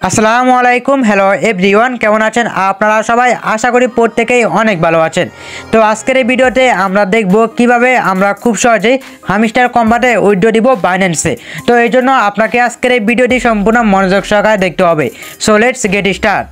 আসসালামু আলাইকুম hello everyone কেমন আছেন আপনারা সবাই আশা করি প্রত্যেকেই অনেক ভালো আছেন। তো আজকের এই ভিডিওতে আমরা দেখব কিভাবে আমরা খুব সহজেই হামস্টার কম্বাটে উইথড্র দিব বাইন্যান্সে। তো এই জন্য আপনাকে আজকের এই ভিডিওটি সম্পূর্ণ মনোযোগ সহকারে দেখতে হবে। So let's get start.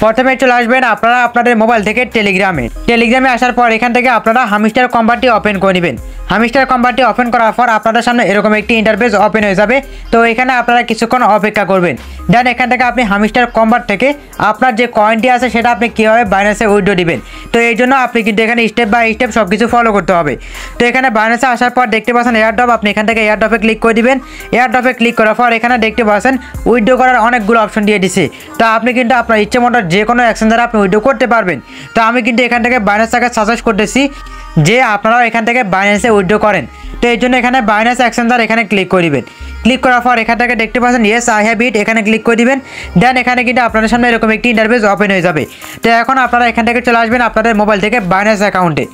প্রথমে চলে আসবেন আপনারা আপনাদের মোবাইল থেকে টেলিগ্রামে আসার পর এখান থেকে আপনারা হামস্টার কম্বাটটি ওপেন করে নেবেন। হামস্টার কম্বাটটি ওপেন করার পর আপনাদের সামনে এরকম একটি ইন্টারফেস ওপেন হয়ে যাবে। তো এখানে আপনারা কিছুক্ষণ অপেক্ষা করবেন। দেন এখান থেকে আপনি হামস্টার কম্বাট থেকে আপনার যে কয়েনটি আছে সেটা আপনি কীভাবে বাইন্যান্সে উইথড্র দিবেন। তো এই জন্য আপনি কিন্তু এখানে স্টেপ বাই স্টেপ সব কিছু ফলো করতে হবে। তো এখানে বাইন্যান্সে আসার পর দেখতে পাচ্ছেন এয়ারড্রপ, আপনি এখান থেকে এয়ারড্রপে ক্লিক করে দিবেন। এয়ারড্রপে ক্লিক করার পর এখানে দেখতে পাচ্ছেন উইথড্র করার অনেকগুলো অপশন দিয়ে দিছে। তো আপনি কিন্তু আপনার ইচ্ছে মতো যে কোনো অ্যাকশন দ্বারা আপনি উইথড্র করতে পারবেন। তো আমি কিন্তু এখান থেকে বাইন্যান্সটাকে সাজেস্ট করতেছি যে আপনারাও এখান থেকে বাইন্যান্সে উইথড্র করেন। তো এই জন্য এখানে বাইন্যান্স অ্যাকশন দ্বারা এখানে ক্লিক করে দিবেন। ক্লিক করার পর এখান থেকে দেখতে পাচ্ছেন ইয়েস আই হ্যাভ ইট, এখানে ক্লিক করে দিবেন। দেন এখানে কিন্তু আপনাদের সামনে এরকম একটি ইন্টারফেস ওপেন হয়ে যাবে। তো এখন আপনারা এখান থেকে চলে আসবেন আপনাদের মোবাইল থেকে বাইন্যান্স অ্যাকাউন্টে।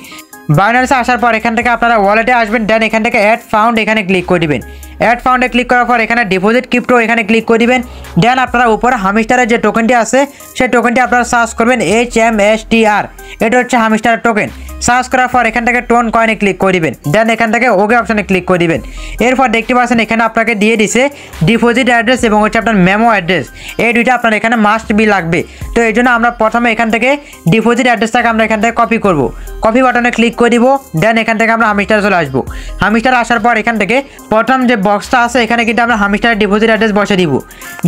বাইন্যান্সে আসার পর এখান থেকে আপনারা ওয়ালেটে আসবেন। দেন এখান থেকে অ্যাড ফাউন্ড এখানে ক্লিক করে দিবেন। অ্যাড ফাউন্ডে ক্লিক করার পর এখানে ডিপোজিট ক্রিপ্টো এখানে ক্লিক করে দিবেন। দেন আপনারা উপরে হামস্টারের যে টোকেনটি আছে সেই টোকেনটি আপনারা সার্চ করবেন HMSTR, এটা হচ্ছে হামস্টারের টোকেন। সার্চ করার পর এখান থেকে টোন কয়েনে ক্লিক করে দিবেন। দেন এখান থেকে ওকে অপশনে ক্লিক করে দিবেন। এরপর দেখতে পাচ্ছেন এখানে আপনাকে দিয়ে দিছে ডিপোজিট অ্যাড্রেস এবং হচ্ছে আপনার মেমো অ্যাড্রেস, এই দুইটা আপনার এখানে মাস্ট বি লাগবে। তো এই জন্য আমরা প্রথমে এখান থেকে ডিপোজিট অ্যাড্রেসটাকে আমরা এখান থেকে কপি করব। কপি বাটনে ক্লিক করে দিব। দেন এখান থেকে আমরা হামস্টারে চলে আসবো। হামস্টারে আসার পর এখান থেকে প্রথম যে বক্সটা আছে এখানে কিন্তু আমরা হামস্টারের ডিপোজিট অ্যাড্রেস বসে দিব।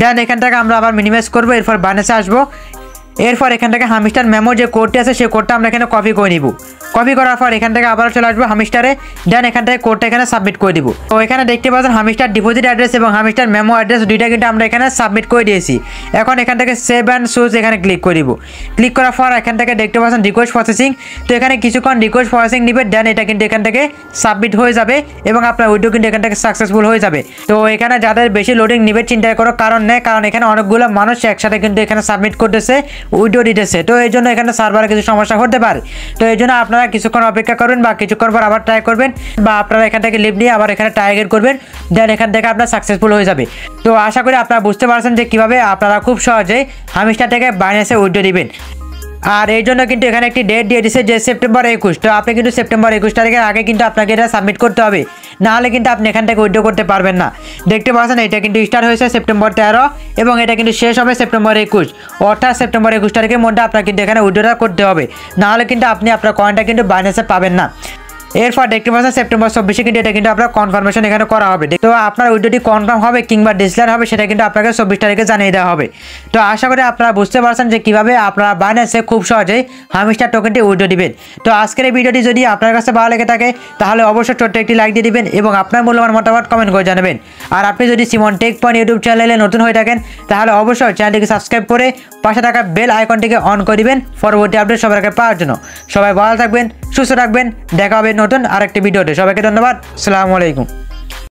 দেন এখান থেকে আমরা আবার মিনিমাইজ করবো। এরপর বাইন্যান্সে আসবো। এরপর এখান থেকে হামস্টার মেমো যে কোডটি আছে সেই কোডটা আমরা এখানে কপি করে নিব। কপি করার পর এখান থেকে আবার চলে আসবো হামস্টারে। দেন এখান থেকে কোডটা এখানে সাবমিট করে দিব। তো এখানে দেখতে পাচ্ছেন হামস্টার ডিপোজিট অ্যাড্রেস এবং হামস্টার মেমো অ্যাড্রেস দুইটা কিন্তু আমরা এখানে সাবমিট করে দিয়েছি। এখন এখান থেকে সেভ অ্যান্ড সুজ এখানে ক্লিক করে দিব। ক্লিক করার পর এখান থেকে দেখতে পাচ্ছেন রিকোয়েস্ট প্রসেসিং। তো এখানে কিছুক্ষণ রিকোয়েস্ট প্রসেসিং নিবে। দেন এটা কিন্তু এখান থেকে সাবমিট হয়ে যাবে এবং আপনার উইথড্র কিন্তু এখান থেকে সাকসেসফুল হয়ে যাবে। তো এখানে যাদের বেশি লোডিং নিবে চিন্তা করার কারণ নেই, কারণ এখানে অনেকগুলো মানুষ একসাথে কিন্তু এখানে সাবমিট করতেছে, উইথড্র দিতেছে। তো এই জন্য এখানে সার্ভারে কিছু সমস্যা হতে পারে। তো এই জন্য আপনারা কিছুক্ষণ অপেক্ষা করবেন বা কিছুক্ষণ পর আবার ট্রাই করবেন, বা আপনারা এখান থেকে লিভ নিয়ে আবার এখানে ট্রাই এগেন করবেন। দেন এখান থেকে আপনার সাকসেসফুল হয়ে যাবে। তো আশা করি আপনারা বুঝতে পারছেন যে কীভাবে আপনারা খুব সহজেই হামস্টার থেকে বাইন্যান্সে উইথড্র দিবেন। আর এই জন্য কিন্তু এখানে একটি ডেট দিয়ে দিচ্ছে যে সেপ্টেম্বর 21। তো আপনি কিন্তু সেপ্টেম্বর 21 তারিখের আগে কিন্তু আপনাকে এটা সাবমিট করতে হবে, নাহলে কিন্তু আপনি এখান থেকে উইথড্র করতে পারবেন না। দেখতে পাচ্ছেন এটা কিন্তু স্টার্ট হয়েছে সেপ্টেম্বর 13 এবং এটা কিন্তু শেষ হবে সেপ্টেম্বর 21, অর্থাৎ সেপ্টেম্বর 21 তারিখের মধ্যে আপনার কিন্তু এখানে উইথড্রটা করতে হবে, নাহলে কিন্তু আপনি আপনার কয়েনটা কিন্তু বাইন্যান্সে পাবেন না। এরপর দেখতে পাচ্ছেন সেপ্টেম্বর 24 কিন্তু এটা কিন্তু আপনার কনফার্মেশন এখানে করা হবে। তো আপনার উইথড্রটি কনফার্ম হবে কিংবা ডিসলার হবে সেটা কিন্তু আপনাকে 24 তারিখে জানিয়ে দেওয়া হবে। তো আশা করি আপনারা বুঝতে পারছেন যে কীভাবে আপনারা বাইন্যান্সে খুব সহজেই হামস্টার টোকেনটি উইথড্র দিবেন। তো আজকের এই ভিডিওটি যদি আপনার কাছে ভালো লেগে থাকে তাহলে অবশ্যই ছোট্ট একটি লাইক দিয়ে দিবেন এবং আপনার মূল্যবান মতামত কমেন্ট করে জানাবেন। আর আপনি যদি সিমন টেক পয়েন্ট ইউটিউব চ্যানেলে নতুন হয়ে থাকেন তাহলে অবশ্যই চ্যানেলটিকে সাবস্ক্রাইব করে পাশে থাকা বেল আইকনটিকে অন করে দিবেন পরবর্তী আপডেট সবার আগে পাওয়ার জন্য। সবাই ভালো থাকবেন, সুস্থ থাকবেন, দেখা হবে নতুন আরেকটি ভিডিওতে। সবাইকে ধন্যবাদ। আসসালামু আলাইকুম।